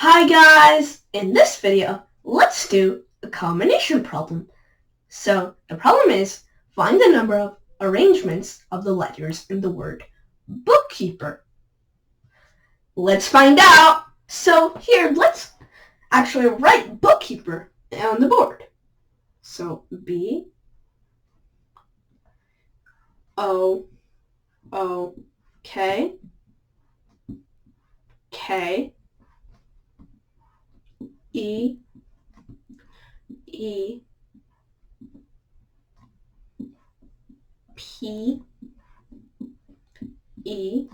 Hi guys! In this video, let's do a combination problem. So the problem is, find the number of arrangements of the letters in the word bookkeeper. Let's find out! So here, let's actually write bookkeeper on the board. So B O O K K E E P E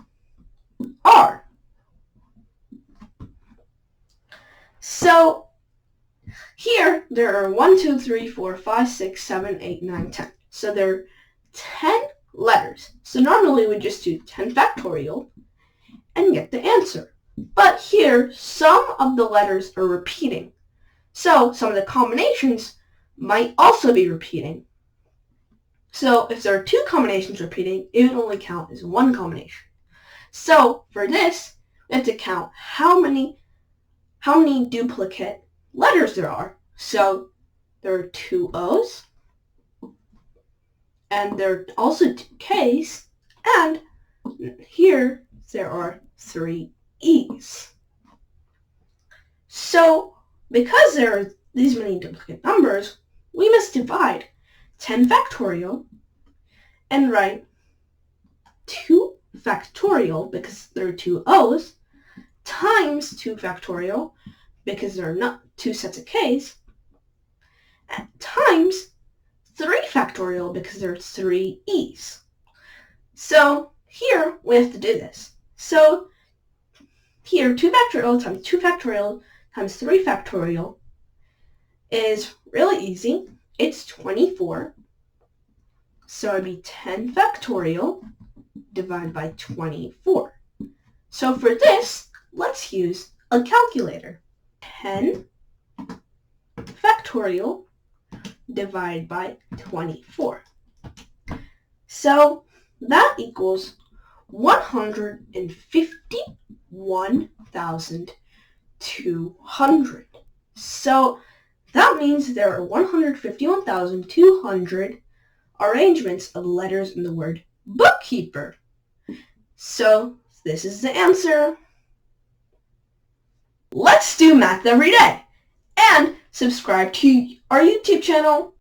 R. So here there are 1, 2, 3, 4, 5, 6, 7, 8, 9, 10. So there are 10 letters. So normally we just do 10 factorial and get the answer. But here some of the letters are repeating. So some of the combinations might also be repeating. So if there are 2 combinations repeating, it would only count as 1 combination. So for this, we have to count how many duplicate letters there are. So there are 2 O's, and there are also 2 K's, and here there are 3 E's. So because there are these many duplicate numbers, we must divide 10 factorial and write 2 factorial because there are 2 O's times 2 factorial because there are not 2 sets of K's, and times 3 factorial because there are 3 E's. So here we have to do this. So here 2 factorial times 2 factorial times 3 factorial is really easy. It's 24. So it'd be 10 factorial divided by 24. So for this, let's use a calculator. 10 factorial divided by 24. So that equals 151,200. So that means there are 151,200 arrangements of letters in the word bookkeeper. So this is the answer. Let's do math every day, and subscribe to our YouTube channel.